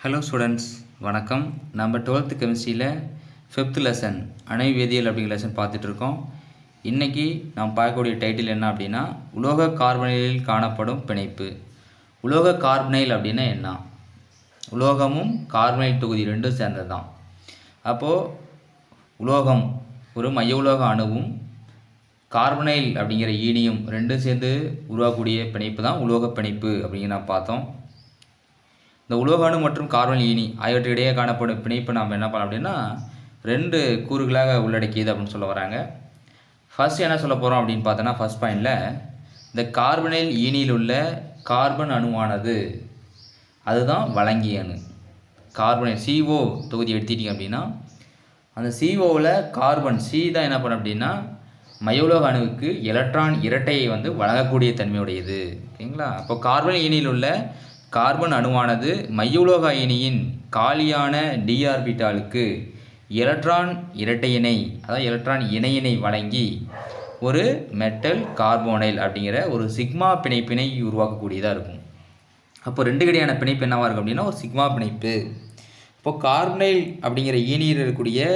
Hello students, வணக்கம். நம்ம 12th கெமிஸ்ட்ரியில் 5th lesson அணு வேதியியல் அப்படிங்கிற லெசன் பார்த்துட்ருக்கோம். இன்றைக்கி நாம் பார்க்கக்கூடிய டைட்டில் என்ன அப்படின்னா, உலோக கார்பனைலில் காணப்படும் பிணைப்பு. உலோக கார்பனைல் அப்படின்னா என்ன? உலோகமும் கார்பனைல் தொகுதி ரெண்டும் சேர்ந்தது தான். அப்போது உலோகம் ஒரு மைய உலோக அணுவும் கார்பனைல் அப்படிங்கிற ஈனியும் ரெண்டும் சேர்ந்து உருவாக்கக்கூடிய பிணைப்பு தான் உலோக பிணைப்பு அப்படிங்கிற நான் பார்த்தோம். இந்த உலோக அணு மற்றும் கார்பன் ஈனி ஆகியவற்றிடையே காணப்படும் பிணைப்பு நாம் என்ன பண்ணலாம் அப்படின்னா 2 கூறுகளாக உள்ளடக்கியது அப்படின்னு சொல்ல வராங்க. ஃபர்ஸ்ட் என்ன சொல்ல போகிறோம் அப்படின்னு பார்த்தோன்னா, ஃபர்ஸ்ட் பாயிண்டில் இந்த கார்பனைல் ஈனியில் உள்ள கார்பன் அணுவானது அதுதான் வழங்கிய அணு. கார்பனைல் CO தொகுதி எடுத்துட்டிங்க அப்படின்னா அந்த COவில் கார்பன் C தான் என்ன பண்ண அப்படின்னா மையவுலோக அணுவுக்கு எலக்ட்ரான் இரட்டையை வழங்கக்கூடிய தன்மையுடையது. ஓகேங்களா? அப்போ கார்பன் ஈனியில் உள்ள கார்பன் அணுவானது மையவுலோக அயனியின் காலியான d ஆர்பிட்டாலுக்கு எலக்ட்ரான் இரட்டையினை, அதாவது எலக்ட்ரான் இணையினை வழங்கி ஒரு மெட்டல் கார்போனைல் அப்படிங்கிற ஒரு சிக்மா பிணைப்பினை உருவாக்கக்கூடியதாக இருக்கும். அப்போ 2 கிடையான பிணைப்பு என்னவாக இருக்கும் அப்படின்னா ஒரு சிக்மா பிணைப்பு. இப்போ கார்பனைல் அப்படிங்கிற ஈனியில் இருக்கக்கூடிய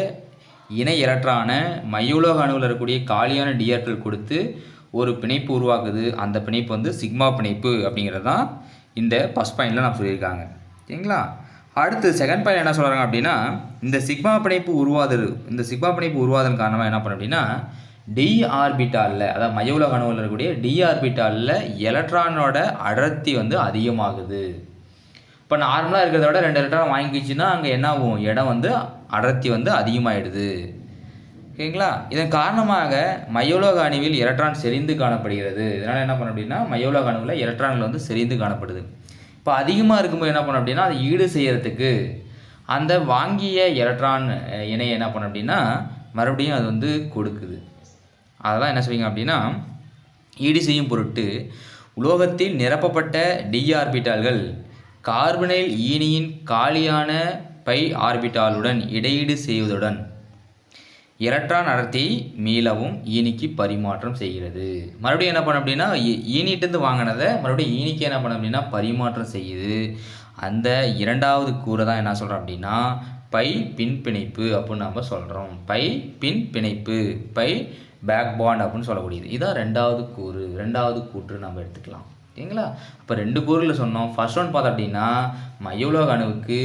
இணை எலக்ட்ரானை மையவுலோக அணுவில் இருக்கக்கூடிய காலியான d ஆர்பிட்டால் கொடுத்து ஒரு பிணைப்பு உருவாக்குது. அந்த பிணைப்பு சிக்மா பிணைப்பு அப்படிங்கிறது தான் இந்த ஃபஸ்ட் பாயிண்டில் நான் சொல்லியிருக்காங்க. சரிங்களா? அடுத்து செகண்ட் பாயிண்ட் என்ன சொல்கிறாங்க அப்படின்னா, இந்த சிக்மா பிணைப்பு உருவாதல் காரணமாக என்ன பண்ண அப்படின்னா டி ஆர்பிட்டாலில், அதாவது மையவுலோக அணுவில் இருக்கக்கூடிய டி ஆர்பிட்டாலில் எலக்ட்ரானோட அடர்த்தி அதிகமாகுது. இப்போ நார்மலாக இருக்கிறத விட 2 எலக்ட்ரான் வாங்கிக்கிச்சுன்னா அங்கே என்ன ஆகும், இடம் அடர்த்தி அதிகமாகிடுது. ஓகேங்களா? இதன் காரணமாக மையவுலோக அணுவில் எலக்ட்ரான் செறிந்து காணப்படுகிறது. இதனால் என்ன பண்ண அப்படின்னா மையவுலோக அணுவில் எலக்ட்ரான்கள் செறிந்து காணப்படுது. இப்போ அதிகமாக இருக்கும்போது என்ன பண்ண அப்படின்னா அதை ஈடு செய்கிறதுக்கு அந்த வாங்கிய எலக்ட்ரான் இணையை என்ன பண்ண அப்படின்னா மறுபடியும் அது கொடுக்குது. அதெல்லாம் என்ன செய்வீங்க அப்படின்னா ஈடு செய்யும் பொருட்டு உலோகத்தில் நிரப்பப்பட்ட டி ஆர்பிட்டால்கள் கார்பனைல் ஈனியின் காலியான பை ஆர்பிட்டாலுடன் இடையீடு செய்வதுடன் எலக்ட்ரான் அடர்த்தியை மீளவும் ஈனிக்கு பரிமாற்றம் செய்கிறது. மறுபடியும் என்ன பண்ண அப்படின்னா ஈனிட்டிருந்து வாங்கினதை மறுபடியும் ஈனிக்கு என்ன பண்ண அப்படின்னா பரிமாற்றம் செய்யுது. அந்த இரண்டாவது கூரை தான் என்ன சொல்கிறோம் அப்படின்னா பை பின் பிணைப்பு அப்படின்னு நம்ம சொல்கிறோம். பை பின் பிணைப்பு, பை பேக் பாண்ட் அப்படின்னு சொல்லக்கூடியது. இதான் ரெண்டாவது கூற்று நம்ம எடுத்துக்கலாம். ஓகேங்களா? அப்போ 2 கூறுகளில் சொன்னோம். ஃபர்ஸ்ட் ஒன் பார்த்தோம் அப்படின்னா மையவுலோக அணுவுக்கு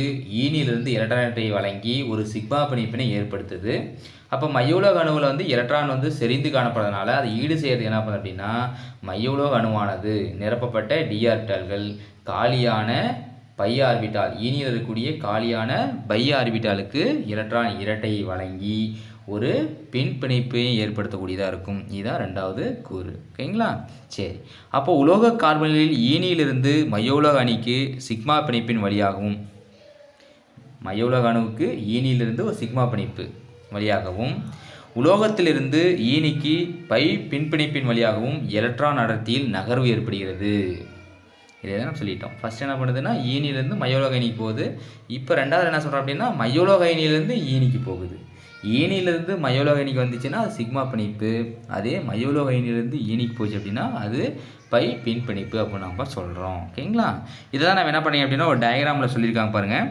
ஈனிலிருந்து எலக்ட்ரானை வழங்கி ஒரு சிக்மா பிணைப்பினை ஏற்படுத்துது. அப்போ மையவுலோக அணுவில் எலக்ட்ரான் செறிந்து காணப்படுறதுனால அதை ஈடு செய்கிறது என்ன பண்ணுது அப்படின்னா மையவுலோக அணுவானது நிரப்பப்பட்ட டி ஆர்பிட்டால்கள் காலியான பை ஆர்பிட்டால், ஈனியில் இருக்கக்கூடிய காலியான பை ஆர்பிட்டாலுக்கு எலக்ட்ரான் இரட்டையை வழங்கி ஒரு பின் பிணைப்பை ஏற்படுத்தக்கூடியதாக இருக்கும். இதுதான் 2வது கூறு. ஓகேங்களா? சரி, அப்போ உலோக கார்பனில் ஈனியிலிருந்து மையவுலோக அணிக்கு சிக்மா பிணைப்பின் வழியாகவும், மையவுலோக அணுவுக்கு ஈனியிலிருந்து ஒரு சிக்மா பிணைப்பு வழியாகவும் உலோகத்திலிருந்து ஈனிக்கு பை பின்பிணைப்பின் வழியாகவும் எலக்ட்ரான் அடர்த்தியில் நகர்வு ஏற்படுகிறது. இதை தான் நம்ம சொல்லிட்டோம். ஃபஸ்ட் என்ன பண்ணுதுன்னா ஈனியிலேருந்து மையவுலோக அணிக்கு போகுது. இப்போ 2வது என்ன சொல்கிறோம் அப்படின்னா மையவுலோக அணியிலேருந்து ஈனிக்கு போகுது. ஈனியிலேருந்து மையவுலோக அணிக்கு வந்துச்சுன்னா அது சிக்மா பிணைப்பு. அதே மையவுலோக அணியிலேருந்து ஈனிக்கு போச்சு அப்படின்னா அது பை பின் பிணைப்பு அப்படின்னு நம்ம சொல்கிறோம். ஓகேங்களா? இதை தான் நம்ம என்ன பண்ணீங்க அப்படின்னா ஒரு டயக்ராமில் சொல்லியிருக்காங்க பாருங்கள்.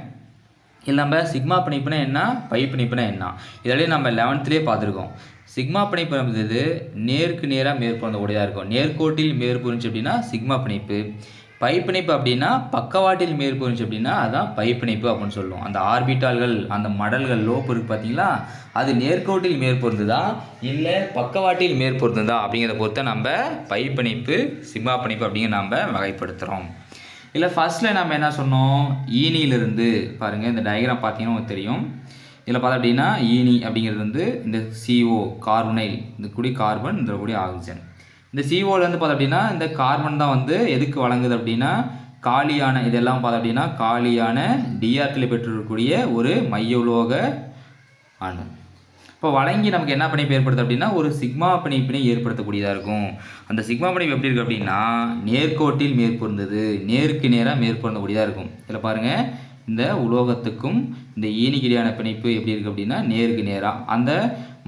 இதில் நம்ம சிக்மா பிணைப்புனா என்ன, பை பிணைப்புனா என்ன, இதெல்லாம் நம்ம 11th பார்த்துருக்கோம். சிக்மா பிணைப்பு என்பது நேருக்கு நேராக மேற்பொருந்தக்கூடியதாக இருக்கும். நேர்கோட்டில் மேற்பொருந்துச்சு அப்படின்னா சிக்மா பிணைப்பு. பை பிணைப்பு அப்படின்னா பக்கவாட்டில் மேற்பொருந்துச்சு அப்படின்னா அதுதான் பை பிணைப்பு அப்படின்னு சொல்லுவோம். அந்த ஆர்பிட்டால்கள், அந்த மடல்கள், லோப் இருக்குது பார்த்தீங்களா, அது நேர்கோட்டில் மேற்பொருந்துதா இல்லை பக்கவாட்டில் மேற்பொருந்துதா அப்படிங்கிறத பொறுத்த நம்ம பை பிணைப்பு, சிக்மா பிணைப்பு அப்படிங்கிற நம்ம வகைப்படுத்துகிறோம். இல்லை ஃபஸ்ட்டில் நம்ம என்ன சொன்னோம், ஈனியிலிருந்து பாருங்கள், இந்த டயக்ராம் பார்த்தீங்கன்னா உங்களுக்கு தெரியும். இதில் பார்த்தோம் அப்படின்னா ஈனி அப்படிங்கிறது இந்த CO கார்பனைல், இந்த கூடிய கார்பன், இந்த கூடிய ஆக்சிஜன். இந்த COலேருந்து பார்த்தோம் அப்படின்னா இந்த கார்பன் தான் எதுக்கு வழங்குது அப்படின்னா காலியான, இதெல்லாம் பார்த்தோம் அப்படின்னா காலியான டி ஆர்பிட்டால் பெற்றிருக்கக்கூடிய ஒரு மைய உலோக அணு. இப்போ வழங்கி நமக்கு என்ன பிணைப்பு ஏற்படுத்து அப்படின்னா ஒரு சிக்மா பிணைப்பினை ஏற்படுத்தக்கூடியதாக இருக்கும். அந்த சிக்மா பிணைப்பு எப்படி இருக்குது அப்படின்னா நேர்கோட்டில் மேற்பொருந்தது, நேருக்கு நேராக மேற்பொருந்தக்கூடியதாக இருக்கும். இதில் பாருங்கள், இந்த உலோகத்துக்கும் இந்த ஈனிக்கிடையான பிணைப்பு எப்படி இருக்குது அப்படின்னா நேருக்கு நேராக, அந்த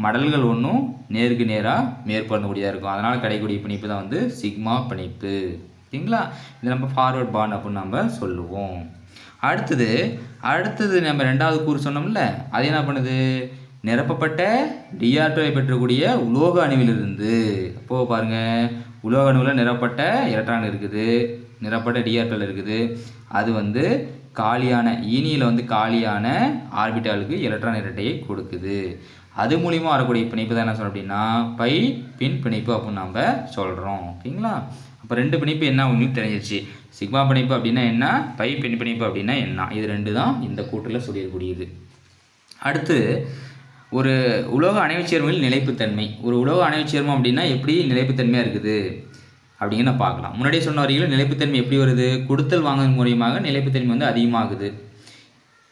மடல்கள் ஒன்றும் நேருக்கு நேராக மேற்பொருந்தக்கூடியதாக இருக்கும். அதனால் கிடைக்கக்கூடிய பிணைப்பு தான் சிக்மா பிணைப்பு. ஓகேங்களா? இது நம்ம ஃபார்வர்ட் பாண்ட் அப்படின்னு நம்ம சொல்லுவோம். அடுத்தது நம்ம ரெண்டாவது கூறு சொன்னோம்ல, அது என்ன பண்ணுது? நிரப்பப்பட்ட d-ஆற்றலை பெற்றக்கூடிய உலோக அணுவிலிருந்து, அப்போது பாருங்கள், உலோக அணுவில் நிரப்பப்பட்ட எலக்ட்ரான் இருக்குது, நிரப்பப்பட்ட d-ஆற்றல் இருக்குது. அது வந்து காலியான ஈனியில் வந்து காலியான ஆர்பிட்டாலுக்கு எலக்ட்ரான் இரட்டையை கொடுக்குது. அது மூலிமா வரக்கூடிய பிணைப்பு தான் என்ன சொல்கிறோம் அப்படின்னா பை பின் பிணைப்பு அப்படின்னு நம்ம சொல்கிறோம். ஓகேங்களா? அப்போ 2 பிணைப்பு என்ன உங்களுக்கு தெரிஞ்சிருச்சு. சிக்மா பிணைப்பு அப்படின்னா என்ன, பை பின் பிணைப்பு அப்படின்னா என்ன, இது 2 தான் இந்த கூற்றில் சொல்லிடக்கூடியது. அடுத்து ஒரு உலோக அணைவுச் சேர்மங்களில் நிலைப்புத்தன்மை. ஒரு உலோக அணைவுச் சேர்மம் அப்படின்னா எப்படி நிலைப்புத்தன்மையாக இருக்குது அப்படிங்கிற பார்க்கலாம். முன்னாடியே சொன்ன வரையிலும் நிலைப்புத்தன்மை எப்படி வருது? கொடுத்தல் வாங்குதல் மூலியமாக நிலைப்புத்தன்மை வந்து அதிகமாகுது.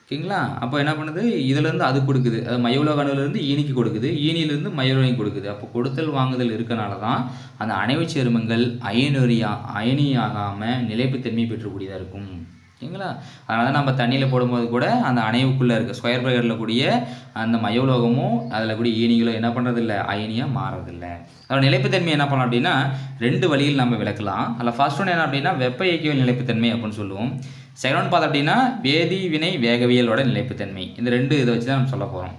ஓகேங்களா? அப்போ என்ன பண்ணுது? இதுலேருந்து அது கொடுக்குது, அது மையவுலோக அணுவிலிருந்து ஈனிக்கு கொடுக்குது, ஈனியிலிருந்து மையவுலோகம் கொடுக்குது. அப்போ கொடுத்தல் வாங்குதல் இருக்கனால தான் அந்த அணைவுச் சேர்மங்கள் அயனியாகாமல் நிலைப்புத்தன்மை பெற்றக்கூடியதாக இருக்கும். ஓகேங்களா? அதனால தான் நம்ம தண்ணியில் போடும்போது கூட அந்த அணைவுக்குள்ளே இருக்க ஸ்கொயர் பிரேக்கரில் கூடிய அந்த மையவுலோகமும் அதில் கூடிய ஈனிகளும் என்ன பண்ணுறதில்ல, அயனியாக மாறதில்லை. அதோட நிலைப்புத்தன்மை என்ன பண்ணலாம் அப்படின்னா 2 வழியில் நம்ம விளக்கலாம். அதில் ஃபர்ஸ்ட் ஒன்று என்ன அப்படின்னா வெப்ப இயக்கவியல் நிலைப்புத்தன்மை அப்படின்னு சொல்லுவோம். செகண்ட் ஒன்று பார்த்தோம் அப்படின்னா வேதி வினை வேகவியலோட நிலைப்புத்தன்மை. இந்த 2 இதை வச்சு தான் நம்ம சொல்ல போகிறோம்.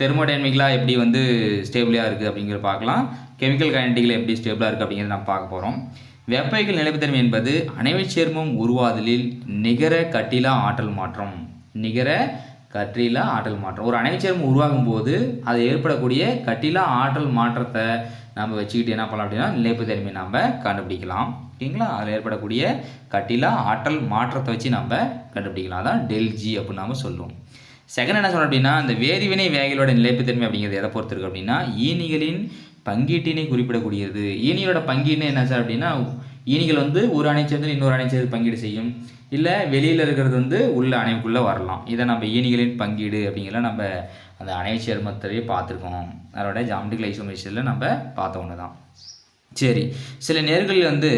தெர்மோடைனமிக்கலாக எப்படி வந்து ஸ்டேபிளாக இருக்குது அப்படிங்கிறத பார்க்கலாம். கெமிக்கல் கைனடிக்கில் எப்படி ஸ்டேபிளாக இருக்குது அப்படிங்கிறத நம்ம பார்க்க போகிறோம். வெப்ப இயக்கவியல் நிலைப்புத்தன்மை என்பது அணைவுச் சேர்மம் உருவாதலில் நிகர கட்டிலா ஆற்றல் மாற்றம். ஒரு அணைவுச் சேர்மம் உருவாகும் போது அது ஏற்படக்கூடிய கட்டிலா ஆற்றல் மாற்றத்தை நம்ம வச்சுக்கிட்டு என்ன பண்ணலாம் அப்படின்னா நிலைப்புத்தன்மை நம்ம கண்டுபிடிக்கலாம். ஓகேங்களா? அதில் ஏற்படக்கூடிய கட்டிலா ஆற்றல் மாற்றத்தை வச்சு நம்ம கண்டுபிடிக்கலாம். அதான் ΔG அப்படின்னு நாம் சொல்லுவோம். செகண்ட் என்ன சொல்லணும் அப்படின்னா இந்த வேதிவினை வேகைகளோட நிலைப்புத்தன்மை அப்படிங்கிறது எதை பொறுத்து இருக்குது அப்படின்னா ஈனிகளின் பங்கீட்டினை குறிப்பிடக்கூடியது. ஈனிகளோட பங்கீடுன்னு என்ன சார் அப்படின்னா ஈனிகள் வந்து ஒரு அணை சேர்ந்து இன்னொரு அணை சேர்ந்து பங்கீடு செய்யும், இல்லை வெளியில் இருக்கிறது வந்து உள்ள அணைவுக்குள்ளே வரலாம். இதை நம்ம ஈனிகளின் பங்கீடு அப்படிங்கிற நம்ம அந்த அணைவு சேர்மத்திலேயே பார்த்துருக்கோம். அதோட ஜாமெட்ரிக்கல் ஐசோமெட்ரியில் நம்ம பார்த்த ஒன்று தான். சரி, சில நேர்களில் வந்து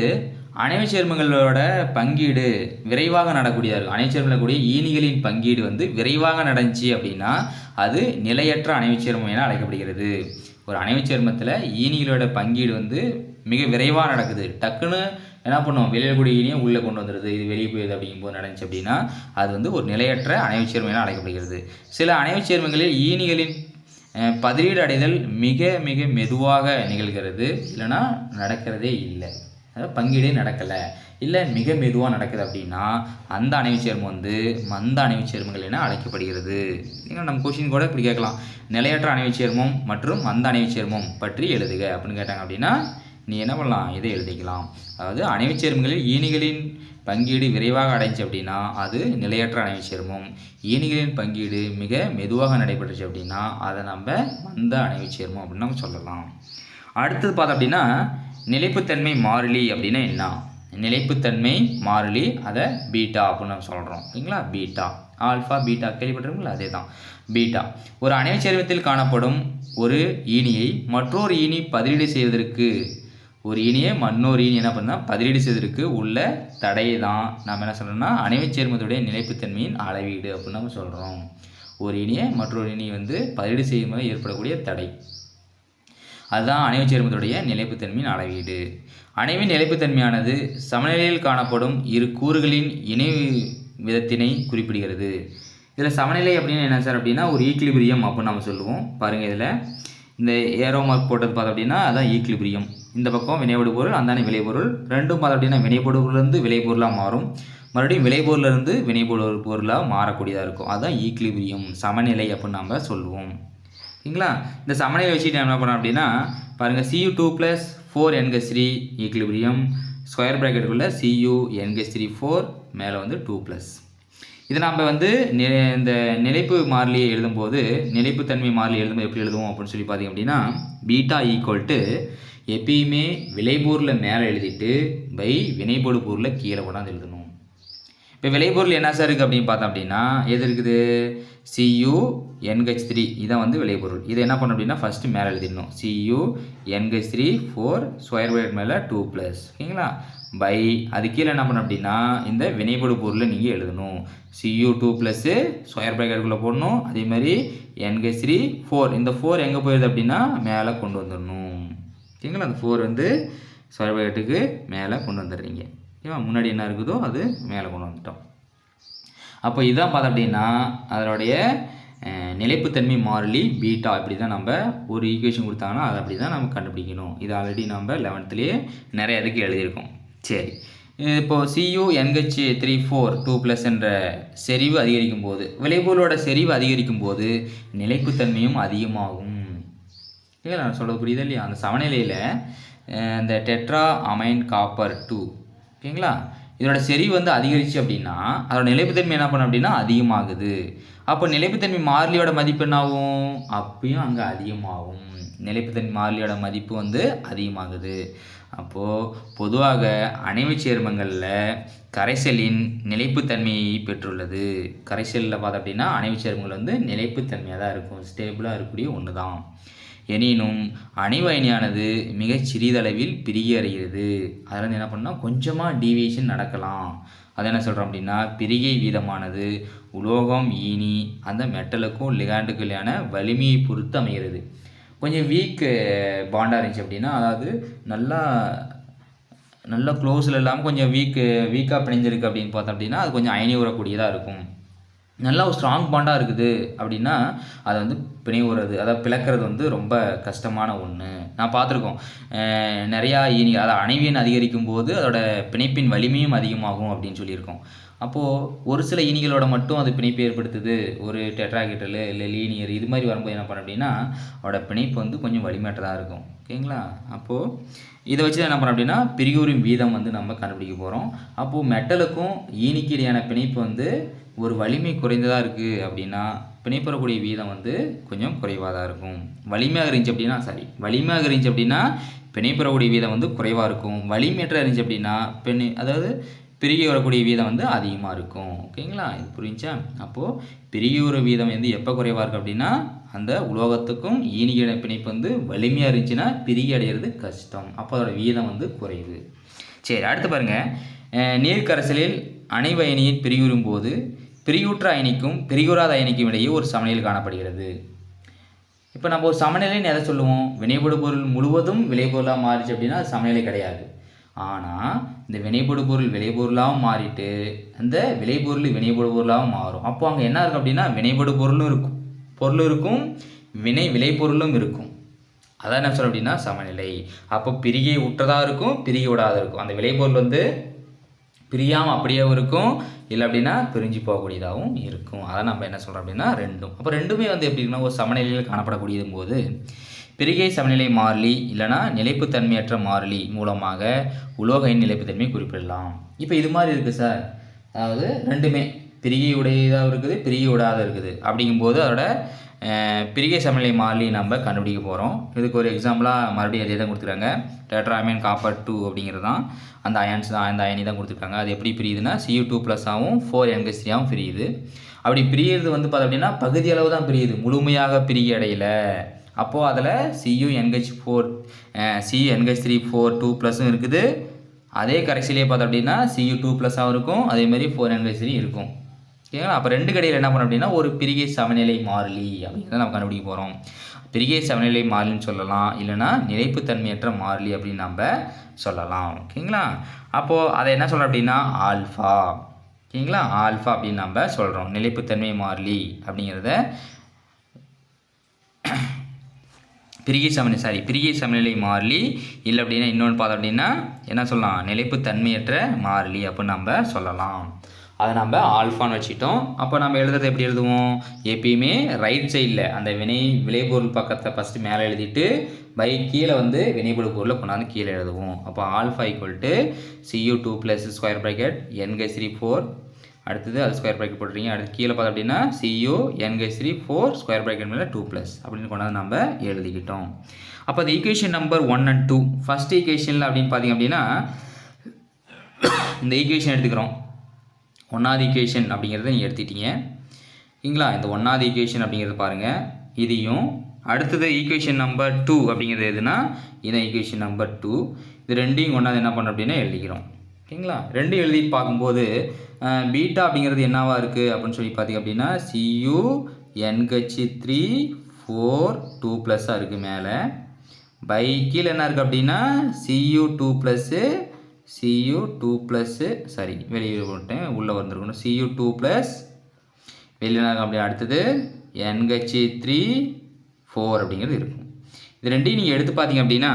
அணைவுச் சேர்மங்களோட பங்கீடு விரைவாக நடக்கூடியதாக இருக்கும். அணைவுச் சேர்மங்களில் கூடிய ஈனிகளின் பங்கீடு வந்து விரைவாக நடந்துச்சு அப்படின்னா அது நிலையற்ற அணைவுச் சேர்மம் என அழைக்கப்படுகிறது. ஒரு அணைவுச் சேர்மத்தில் ஈனிகளோட பங்கீடு வந்து மிக விரைவாக நடக்குது. டக்குன்னு என்ன பண்ணுவோம், வெளியில் கூடிய ஈனியை உள்ளே கொண்டு வந்துடுது, இது வெளியே போயிடுது அப்படிங்கும்போது நடந்துச்சு அப்படின்னா அது வந்து ஒரு நிலையற்ற அணைவுச் சேர்மம் என அழைக்கப்படுகிறது. சில அணைவுச் சேர்மங்களில் ஈனிகளின் பதிலீடு அடைதல் மிக மிக மெதுவாக நிகழ்கிறது, இல்லைனா நடக்கிறதே இல்லை, அதாவது பங்கீடே நடக்கலை, இல்லை மிக மெதுவாக நடக்குது அப்படின்னா அந்த அணைவுச் சேர்மம் வந்து மந்த அணைவுச் சேர்மங்கள் என அழைக்கப்படுகிறது. நீங்கள் நம்ம கொஸ்டின் கூட இப்படி கேட்கலாம், நிலையற்ற அணைவுச் சேர்மம் மற்றும் மந்த அணைவுச் சேர்மம் பற்றி எழுதுக அப்படின்னு கேட்டாங்க அப்படின்னா நீ என்ன பண்ணலாம், இதை எழுதிக்கலாம். அதாவது அணைவுச் சேர்மங்களில் ஈனிகளின் பங்கீடு விரைவாக அடைஞ்சு அப்படின்னா அது நிலையற்ற அணைவுச் சேர்மம். ஈனிகளின் பங்கீடு மிக மெதுவாக நடைபெற்றுச்சு அப்படின்னா அதை நம்ம மந்த அணைவுச் சேர்மம் அப்படின்னு நம்ம சொல்லலாம். அடுத்தது பார்த்தோம் அப்படின்னா நிலைப்புத்தன்மை மாறிலி அப்படின்னா என்ன? நிலைப்புத்தன்மை மாறிலி அதை பீட்டா அப்படின்னு நம்ம சொல்கிறோம். ஓகேங்களா? பீட்டா, ஆல்ஃபா பீட்டா கேள்விப்பட்டிருக்கீங்களா? அதே தான் பீட்டா. ஒரு அணைவுச் சேர்மத்தில் காணப்படும் ஒரு ஈனியை மற்றொரு ஈனி பதிலீடு செய்வதற்கு, ஒரு ஈனியை மற்றொரு ஈனி என்ன பண்ணால் பதிலீடு செய்வதற்கு உள்ள தடையை தான் நம்ம என்ன சொல்கிறோம்னா அணைவுச் சேர்மத்துடைய நிலைப்புத்தன்மையின் அளவீடு அப்படின்னு நம்ம சொல்கிறோம். ஒரு ஈனியை மற்றொரு ஈனியை வந்து பதிலீடு செய்யும் போது ஏற்படக்கூடிய தடை, அதுதான் அணைவுச் சேர்மத்துடைய நிலைப்புத்தன்மையின் அளவீடு. அணைவின் நிலைப்புத்தன்மையானது சமநிலையில் காணப்படும் இரு கூறுகளின் இணை விதத்தினை குறிப்பிடுகிறது. இதில் சமநிலை அப்படின்னு என்ன சார் அப்படின்னா ஒரு ஈக்லிபிரியம் அப்படின்னு நம்ம சொல்லுவோம். பாருங்கள், இதில் இந்த ஏரோ மார்க் போட்டது பார்த்தோம் அப்படின்னா அதான் ஈக்லிபிரியம். இந்த பக்கம் வினைபடு பொருள், அந்தானே விளைபொருள், ரெண்டும் பார்த்தோம் அப்படின்னா வினைபொருளிலிருந்து விளைபொருளாக மாறும், மறுபடியும் விளைபொருளிலிருந்து வினைபொருளாக மாறக்கூடியதாக இருக்கும். அதுதான் ஈக்லிபிரியம், சமநிலை அப்படின்னு நம்ம சொல்லுவோம். ஓகேங்களா? இந்த சமநிலை வச்சுட்டு என்ன பண்ணோம் அப்படின்னா பாருங்கள், Cu2+4NH3 ஈக்லிபிரியம், ஸ்கொயர் ப்ராக்கெட்டுக்குள்ளே CuNH3 மேலே வந்து 2+. இதை நம்ம வந்து இந்த நிலைப்பு மாறிலியை எழுதும்போது நிலைப்புத்தன்மை மாறிலி எழுதும்போது எப்படி எழுதுவோம் அப்படின்னு சொல்லி பார்த்தீங்க அப்படின்னா பீட்டா ஈக்குவல் டு எப்பயுமே விளைபொருளில் மேலே எழுதிட்டு பை வினைபொடு பொருளை கீழே கொண்டாந்து எழுதணும். இப்போ விளைபொருள் என்ன சார் இருக்குது அப்படின்னு பார்த்தோம் அப்படின்னா எது இருக்குது? CuNH3 இதான் வந்து விளைபொருள். இதை என்ன பண்ணணும் அப்படின்னா ஃபஸ்ட்டு மேலே எழுதிடணும். CuNH3 ஸ்கொயர் ப்ராக்கெட் மேலே 2+. ஓகேங்களா? பை அது கீழே என்ன பண்ணணும் அப்படின்னா இந்த வினைபடு பொருளை நீங்கள் எழுதணும். Cu2+ ஸ்கொயர் ப்ராக்கெட்டுக்குள்ளே போடணும். அதே மாதிரி NH3 இந்த 4 எங்கே போயிடுது அப்படின்னா மேலே கொண்டு வந்துடணும். ஓகேங்களா? அந்த 4 வந்து ஸ்கொயர் ப்ராக்கெட்டுக்கு மேலே கொண்டு வந்துடுறீங்க. ஓகேவா? முன்னாடி என்ன இருக்குதோ அது மேலே கொண்டு வந்துட்டோம். அப்போ இதான் பார்த்தோம் அப்படின்னா அதனுடைய நிலைப்புத்தன்மை மாறிலி பீட்டா. இப்படி தான் நம்ம ஒரு ஈக்குவேஷன் கொடுத்தாங்கன்னா அதை அப்படி தான் நம்ம கண்டுபிடிக்கணும். இது ஆல்ரெடி நம்ம 11லேயே நிறைய இதுக்கு எழுதியிருக்கோம். சரி, இப்போது CuNH3 2+ என்ற செறிவு அதிகரிக்கும் போது, விளைபொருளோட செறிவு அதிகரிக்கும் போது நிலைப்புத்தன்மையும் அதிகமாகும். இல்லை நான் சொல்கிறது புரியுது இல்லையா? அந்த சமநிலையில் இந்த டெட்ரா அமைன் காப்பர் 2 ஓகேங்களா, இதோட செறிவு வந்து அதிகரிச்சு அப்படின்னா அதோட நிலைப்புத்தன்மை என்ன பண்ணும் அப்படின்னா அதிகமாகுது. அப்போ நிலைப்புத்தன்மை மாறிலியோட மதிப்பு என்னாகும்? அப்பயும் அங்கே அதிகமாகும். நிலைப்புத்தன்மை மாறிலியோட மதிப்பு வந்து அதிகமாகுது. அப்போது பொதுவாக அணைவு சேர்மங்களில் கரைசலின் நிலைப்புத்தன்மையை பெற்றுள்ளது. கரைசலில் பார்த்தோம் அப்படின்னா அணைவு சேர்மங்கள் வந்து நிலைப்புத்தன்மையாக தான் இருக்கும், ஸ்டேபிளாக இருக்கக்கூடிய ஒன்று தான். எனினும் அணைவு அயனியானது மிகச் சிறிதளவில் பிரிகி அடைகிறது. அதில் என்ன பண்ணால் கொஞ்சமாக டீவியேஷன் நடக்கலாம். அதை என்ன சொல்கிறோம் அப்படின்னா பிரிகை வீதமானது உலோகம் ஈனி அந்த மெட்டலுக்கும் லிகாண்டுக்குள்ளான வலிமையை பொறுத்து அமைகிறது. கொஞ்சம் வீக் பாண்டாக இருந்துச்சு அப்படின்னா, அதாவது நல்லா க்ளோஸில் இல்லாமல் கொஞ்சம் வீக்காக பிணைஞ்சிருக்கு அப்படின்னு பார்த்தோம் அப்படின்னா அது கொஞ்சம் அயனி உறக்கூடியதாக இருக்கும். நல்லா ஒரு ஸ்ட்ராங் பாண்டாக இருக்குது அப்படின்னா அதை வந்து பிணைவுறது, அதாவது பிளக்கிறது வந்து ரொம்ப கஷ்டமான ஒன்று. நான் பார்த்துருக்கோம் நிறையா ஈனி, அதாவது அணைவியன் அதிகரிக்கும் போது அதோட பிணைப்பின் வலிமையும் அதிகமாகும் அப்படின்னு சொல்லியிருக்கோம். அப்போது ஒரு சில ஈனிகளோட மட்டும் அது பிணைப்பு ஏற்படுத்துது, ஒரு டெட்ராஹெட்ரல் இல்லை லீனியர் இது மாதிரி வரும்போது என்ன பண்ண அப்படின்னா அதோட பிணைப்பு வந்து கொஞ்சம் வலிமையற்றதாக இருக்கும். ஓகேங்களா, அப்போது இதை வச்சு என்ன பண்ணோம் அப்படின்னா பிரிகுறின் வீதம் வந்து நம்ம கண்டுபிடிக்க போகிறோம். அப்போது மெட்டலுக்கும் ஈனிக்கு இடையான பிணைப்பு வந்து ஒரு வலிமை குறைந்ததாக இருக்குது அப்படின்னா பிணைப்பெறக்கூடிய வீதம் வந்து கொஞ்சம் குறைவாக தான் இருக்கும். வலிமையாக இருந்துச்சு அப்படின்னா பிணைப்பெறக்கூடிய வீதம் வந்து குறைவாக இருக்கும். வலிமையற்ற இருந்துச்சு அப்படின்னா அதாவது பிரிகி வரக்கூடிய வீதம் வந்து அதிகமாக இருக்கும். ஓகேங்களா, இது புரிஞ்சா? அப்போது பிரிகி வர வீதம் வந்து எப்போ குறைவாக இருக்குது அப்படின்னா அந்த உலோகத்துக்கும் ஈனியோட பிணைப்பு வந்து வலிமையாக இருந்துச்சுன்னா பிரிகி அடைகிறது கஷ்டம். அப்போ அதோட வீதம் வந்து குறைவு. சரி, அடுத்து பாருங்கள், நீர்க்கரைசலில் அணைவு அயனியின் பிரிவுறும் போது பிரிவுற்ற அயனிக்கும் பிரிவுறாத அயனிக்கும் இடையே ஒரு சமநிலை காணப்படுகிறது. இப்போ நம்ம ஒரு சமநிலைன்னு எதை சொல்லுவோம்? வினைபடு பொருள் முழுவதும் விளைபொருளாக மாறிச்சு அப்படின்னா அது சமநிலை கிடையாது. ஆனால் இந்த வினைபடு பொருள் விளைபொருளாகவும் மாறிட்டு அந்த விளைபொருள் வினைபடு பொருளாகவும் மாறும். அப்போ அங்கே என்ன இருக்கும் அப்படின்னா வினைபடு பொருளும் இருக்கும் விளைபொருளும் இருக்கும். அதான் என்ன சொல்ல அப்படின்னா சமநிலை. அப்போ பிரிகை விட்டதாக இருக்கும், பிரிகை விடாத இருக்கும். அந்த விளைபொருள் வந்து பிரியாமல் அப்படியே இருக்கும், இல்லை அப்படின்னா பிரிஞ்சு போகக்கூடியதாகவும் இருக்கும். அதை நம்ம என்ன சொல்கிறோம் அப்படின்னா ரெண்டும். அப்போ ரெண்டுமே வந்து எப்படி இருக்குன்னா ஒரு சமநிலையில் காணப்படக்கூடியது போது பிரிகை சமநிலை மாறிலி இல்லைனா நிலைப்புத்தன்மையற்ற மாறிலி மூலமாக உலோகையின் நிலைப்புத்தன்மை குறிப்பிடலாம். இப்போ இது மாதிரி இருக்குது சார், அதாவது ரெண்டுமே பிரிகை உடையதாக இருக்குது, பிரிகை விடாத இருக்குது. அப்படிங்கும்போது அதோட பிரிகை சமநிலை மாறிலி நம்ம கண்டுபிடிக்க போகிறோம். இதுக்கு ஒரு எக்ஸாம்பிளாக மறுபடியும் அதே தான் கொடுத்துருக்காங்க. டெட்ராமைன் காப்பர் 2 அப்படிங்கிறது தான் அந்த அயன்ஸ் தான், அந்த அயனி தான் கொடுத்துருக்காங்க. அது எப்படி பிரியுதுன்னா Cu2+ 4NH3 பிரியுது. அப்படி பிரியிறது வந்து பார்த்தோம் அப்படின்னா பகுதி அளவு தான் பிரியுது, முழுமையாக பிரிகை அடையில. அப்போது அதில் CuNH3 2+ இருக்குது. அதே கரைசலையே பார்த்தோம் அப்படின்னா Cu2+ இருக்கும், அதேமாதிரி 4NH3 இருக்கும். ஓகேங்களா, அப்போ ரெண்டு கடையில் என்ன பண்ணோம் அப்படின்னா ஒரு பிரிகை சமநிலை மாறிலி அப்படிங்கிறத நம்ம கண்டுபிடிக்க போகிறோம். பிரிகை சமநிலை மாறிலின்னு சொல்லலாம், இல்லைனா நிலைப்புத்தன்மையற்ற மாறிலி அப்படின்னு நம்ம சொல்லலாம். ஓகேங்களா, அப்போது அதை என்ன சொல்கிறோம் அப்படின்னா ஆல்ஃபா. ஓகேங்களா, ஆல்ஃபா அப்படின்னு நம்ம சொல்கிறோம். நிலைப்புத்தன்மை மாறிலி அப்படிங்கிறத பிரிகை சமநிலை மாறிலி, இல்லை அப்படின்னா இன்னொன்று பார்த்தோம் அப்படின்னா என்ன சொல்லலாம் நிலைப்புத்தன்மையற்ற மாறிலி அப்படின்னு நம்ம சொல்லலாம். அதை நம்ம ஆல்ஃபான்னு வச்சுட்டோம். அப்போ நம்ம எழுதுறது எப்படி எழுதுவோம்? எப்பயுமே ரைட் சைடில் அந்த விளைபொருள் பக்கத்தை ஃபஸ்ட்டு மேலே எழுதிட்டு கீழே வந்து வினைபடு பொருளை கொண்டாந்து கீழே எழுதுவோம். அப்போ alpha Cu2+ square bracket NH3 4, அடுத்தது அது ஸ்கொயர் ப்ராக்கெட் போட்டுறீங்க. அடுத்து கீழே பார்த்தோம் அப்படின்னா CuNH3 4 ஸ்கொயர் ப்ராக்கெட் மேலே 2+ அப்படின்னு கொண்டாந்து நம்ம எழுதிக்கிட்டோம். அப்போ அது ஈக்குவேஷன் நம்பர் 1 and 2. ஃபஸ்ட் ஈக்குவேஷனில் அப்படின்னு பார்த்தீங்க அப்படின்னா இந்த ஈக்குவேஷன் எடுத்துக்கிறோம். 1வது ஈக்குவேஷன் அப்படிங்கிறத நீங்கள் எடுத்துட்டீங்க. ஓகேங்களா, இந்த 1வது ஈக்குவேஷன் அப்படிங்கிறது பாருங்கள். இதையும் அடுத்தது ஈக்குவேஷன் நம்பர் 2 அப்படிங்கிறது எதுனா இதான் ஈக்குவேஷன் நம்பர் 2. இது ரெண்டையும் கொண்டாந்து என்ன பண்ணுறோம் அப்படின்னா எழுதிக்கிறோம். ஓகேங்களா, ரெண்டு எழுதி பார்க்கும்போது பீட்டா அப்படிங்கிறது என்னவா இருக்குது அப்படின்னு சொல்லி பார்த்தீங்க அப்படின்னா CuNH3 4 2+ இருக்குது மேலே. கீழே என்ன இருக்குது அப்படின்னா Cu2+ வெளியே போட்டேன், உள்ளே வந்துருக்கணும். Cu2+ வெளியில் அப்படி அடுத்தது NH3 4 அப்படிங்கிறது இருக்கும். இது ரெண்டையும் நீங்கள் எடுத்து பார்த்தீங்க அப்படின்னா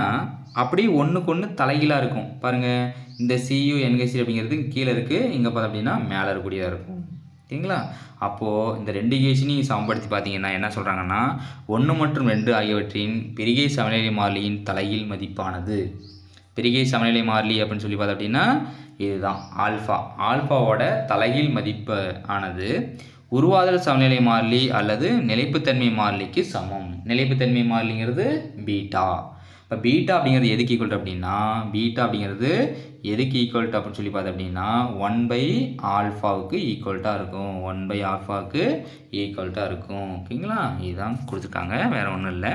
அப்படியே ஒன்றுக்கு ஒன்று தலைகீழாக இருக்கும். பாருங்கள், இந்த CU NH3 அப்படிங்கிறது கீழே இருக்குது, இங்கே பார்த்தோம் அப்படின்னா மேலே இருக்கக்கூடியதாக இருக்கும். ஓகேங்களா? அப்போது இந்த ரெண்டு ஈக்குவேஷனையும் சமப்படுத்தி பார்த்தீங்கன்னா என்ன சொல்கிறாங்கன்னா 1 மற்றும் 2 ஆகியவற்றின் பிரிகை சமநிலை மாறிலியின் தலைகீழ் மதிப்பானது. பிரிகை சமநிலை மாறிலி அப்படின்னு சொல்லி பார்த்தோம் அப்படின்னா இதுதான் ஆல்ஃபாவோட தலைகீழ் மதிப்பு ஆனது உருவாதல் சமநிலை மாறிலி அல்லது நிலைப்புத்தன்மை மாறிலிக்கு சமம். நிலைப்புத்தன்மை மாறிலிங்கிறது பீட்டா. இப்போ பீட்டா அப்படிங்கிறது எதுக்கு ஈக்குவல் அப்படின்னா எதுக்கு ஈக்குவல் அப்படின்னு சொல்லி பார்த்தோம் அப்படின்னா 1/ஆல்ஃபாவுக்கு ஈக்குவல்ட்டாக இருக்கும். 1/ஆல்ஃபாவுக்கு ஈக்குவல்ட்டாக இருக்கும். ஓகேங்களா? இதுதான் கொடுத்துருக்காங்க, வேறு ஒன்றும் இல்லை.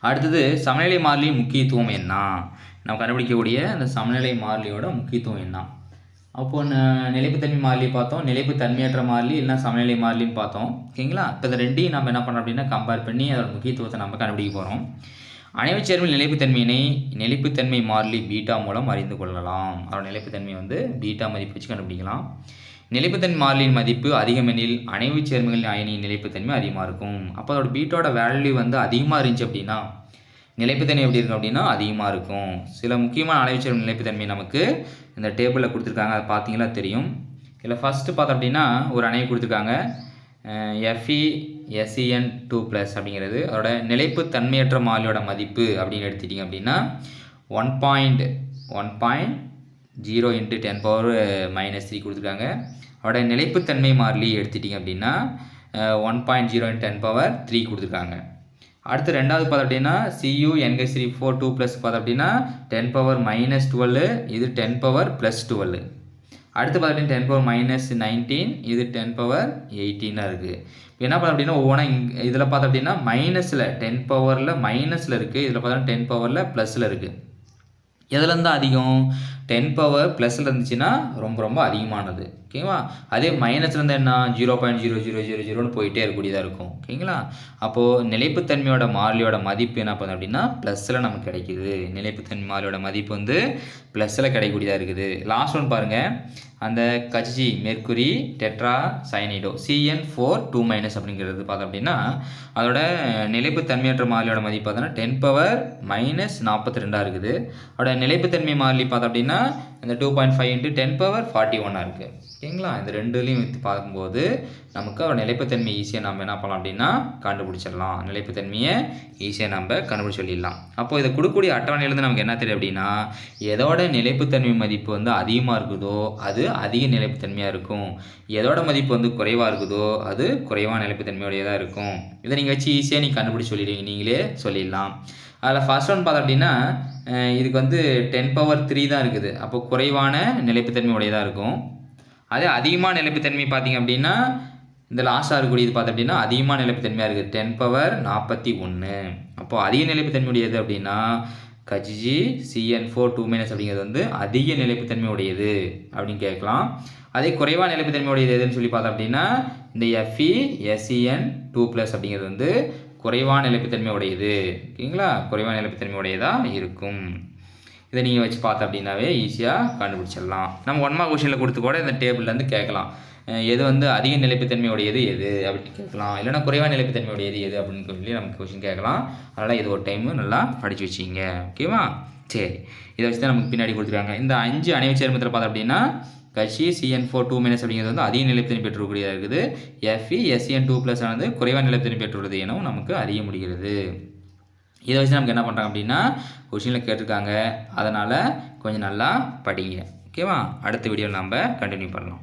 அடுத்தது சமநிலை மாறிலியின் முக்கியத்துவம் என்ன? நம்ம கண்டுபிடிக்கக்கூடிய அந்த சமநிலை மாறிலியோட முக்கியத்துவம் என்ன? அப்போது நிலைப்புத்தன்மை மாறிலி பார்த்தோம், நிலைப்புத்தன்மையற்ற மாறிலி இல்லைனா சமநிலை மாறிலின்னு பார்த்தோம். ஓகேங்களா? இப்போ இந்த ரெண்டையும் நம்ம என்ன பண்ணுறோம் அப்படின்னா கம்பேர் பண்ணி அதோட முக்கியத்துவத்தை நம்ம கண்டுபிடிக்க போகிறோம். அணைவுச் சேர்மம் நிலைப்புத்தன்மையினை நிலைப்புத்தன்மை மாறிலி பீட்டா மூலம் அறிந்து கொள்ளலாம். அதோட நிலைப்புத்தன்மை பீட்டா மதிப்பு வச்சு கண்டுபிடிக்கலாம். நிலைப்புத்தன்மை மாறிலியின் மதிப்பு அதிகமெனில் அணைவுச் சேர்மங்களின் அயனியின் நிலைப்புத்தன்மை அதிகமாக இருக்கும். அப்போ அதோட பீட்டோட வேல்யூ அதிகமாக இருந்துச்சு அப்படின்னா நிலைப்புத்தன்மை எப்படி இருக்கும் அப்படின்னா அதிகமாக இருக்கும். சில முக்கியமான அணைவுச் சேர்ம நிலைப்புத்தன்மை நமக்கு இந்த டேபிளில் கொடுத்துருக்காங்க, அதை பார்த்தீங்களா தெரியும். இதில் ஃபஸ்ட்டு பார்த்தோம் அப்படின்னா ஒரு அணைவு கொடுத்துருக்காங்க FeSen2+ அப்படிங்கிறது. அதோட நிலைப்புத்தன்மையற்ற மாறிலியோட மதிப்பு அப்படின்னு எடுத்துட்டிங்க அப்படின்னா 1.0 × 10⁻³ கொடுத்துருக்காங்க. அதோட நிலைப்புத்தன்மை மாறிலி எடுத்துட்டிங்க அப்படின்னா 1.0 × 10⁻³ கொடுத்துருக்காங்க. அடுத்து ரெண்டாவது பார்த்தோம் அப்படின்னா CU NH3 2+ பார்த்தோம் அப்படின்னா 10⁻−12, இது 10⁻+12. அடுத்து பார்த்தீங்கன்னா 10⁻−19, இது 10⁻18 இருக்குது. இப்போ என்ன பார்த்தோம் அப்படின்னா ஒவ்வொன்றா இதில் பார்த்தோம் அப்படின்னா மைனஸில் 10 மைனஸில் இருக்குது, இதில் பார்த்தோன்னா 10 +ல் இருக்குது. எதுலேருந்து அதிகம்? 10 இருந்துச்சுன்னா ரொம்ப அதிகமானது. ஓகேவா? அதே மைனஸ்லேருந்து என்ன 0.0000ன்னு போயிட்டே இருக்கக்கூடியதாக இருக்கும். ஓகேங்களா? அப்போது நிலைப்புத்தன்மையோட மாறிலியோட மதிப்பு என்ன பண்ணுது அப்படின்னா ப்ளஸில் நமக்கு கிடைக்குது. நிலைப்புத்தன்மை மாறிலியோட மதிப்பு ப்ளஸில் கிடைக்கக்கூடியதாக இருக்குது. லாஸ்ட் ஒன் பாருங்கள், அந்த கச்சி மெர்க்குரி டெட்ரா சயனைடோ CN4 அப்படிங்கிறது பார்த்தோம் அப்படின்னா அதோட நிலைப்புத்தன்மையற்ற மாறிலியோட மதிப்பு பார்த்தோன்னா 10⁻−42 இருக்குது. அதோட நிலைப்புத்தன்மை மாறிலி பார்த்தோம் அப்படின்னா இந்த 2.5 × 10⁻41 இருக்குது. ஓகேங்களா? இந்த ரெண்டுலையும் விற்று பார்க்கும்போது நமக்கு அதோட நிலைப்புத்தன்மை ஈஸியாக நம்ம என்ன பண்ணலாம் அப்படின்னா கண்டுபிடிச்சிடலாம். நிலைப்புத்தன்மையை ஈஸியாக நம்ம கண்டுபிடிச்சி சொல்லிடலாம். அப்போது இதை கொடுக்கக்கூடிய அட்டவணையிலேருந்து நமக்கு என்ன தெரியும் அப்படின்னா எதோட நிலைப்புத்தன்மை மதிப்பு அதிகமாக இருக்குதோ அது அதிக நிலைப்புத்தன்மையாக இருக்கும், எதோட மதிப்பு குறைவாக இருக்குதோ அது குறைவான நிலைப்புத்தன்மையோடையதாக இருக்கும். இதை நீங்கள் வச்சு ஈஸியாக நீங்கள் கண்டுபிடிச்சி சொல்லிடுவீங்க, நீங்களே சொல்லிடலாம். அதில் ஃபர்ஸ்ட் ஒன் பார்த்தோம் அப்படின்னா இதுக்கு 10⁻³ தான் இருக்குது. அப்போது குறைவான நிலைப்புத்தன்மை உடையதாக இருக்கும். அதே அதிகமான நிலைப்புத்தன்மை பார்த்திங்க அப்படின்னா இந்த லாஸ்ட்டாக இருக்கக்கூடியது பார்த்தோம் அப்படின்னா அதிகமான நிலைப்புத்தன்மையாக இருக்குது 10⁻41. அப்போது அதிக நிலைப்புத்தன்மை உடையது அப்படின்னா கஜி CN4 அப்படிங்கிறது அதிக நிலைப்புத்தன்மை உடையது அப்படின்னு கேட்கலாம். அதே குறைவான நிலைப்புத்தன்மை உடையது எதுன்னு சொல்லி பார்த்தோம் அப்படின்னா இந்த FeSen2+ அப்படிங்கிறது குறைவான நிலைப்புத்தன்மை உடையது. ஓகேங்களா? குறைவான நிலைப்புத்தன்மை உடையதாக இருக்கும். இதை நீங்கள் வச்சு பார்த்தோம் அப்படின்னாவே ஈஸியாக கண்டுபிடிச்சிடலாம். நம்ம 1 மார்க் கொஷனில் கொடுத்து கூட இந்த டேபிள்லேருந்து கேட்கலாம், எது அதிக நிலைப்புத்தன்மை உடையது எது அப்படின்னு கேட்கலாம், இல்லைனா குறைவான நிலைப்புத்தன்மை உடையது எது அப்படின்னு சொல்லி நமக்கு கொஷின் கேட்கலாம். அதனால் இது ஒரு டைமு நல்லா படித்து வச்சிங்க. ஓகேவா? சரி, இதை வச்சு தான் நமக்கு பின்னாடி கொடுத்துருக்காங்க. இந்த 5 அணைவுச் சேர்மத்தில் பார்த்தோம் அப்படின்னா கட்சி CN4 அப்படிங்கிறது அதிக நிலைப்புத்தன்மை பெற்றுக்கூடியதாக இருக்குது. FeSen2+ ஆனது குறைவான நிலைப்புத்தன்மை பெற்றுள்ளது எனவும் நமக்கு அறிய முடிகிறது. இதை வச்சு நமக்கு என்ன பண்ணுறாங்க அப்படின்னா கொஷினில் கேட்டிருக்காங்க, அதனால் கொஞ்சம் நல்லா படிங்க. ஓகேவா? அடுத்த வீடியோவில் நம்ம கண்டினியூ பண்ணலாம்.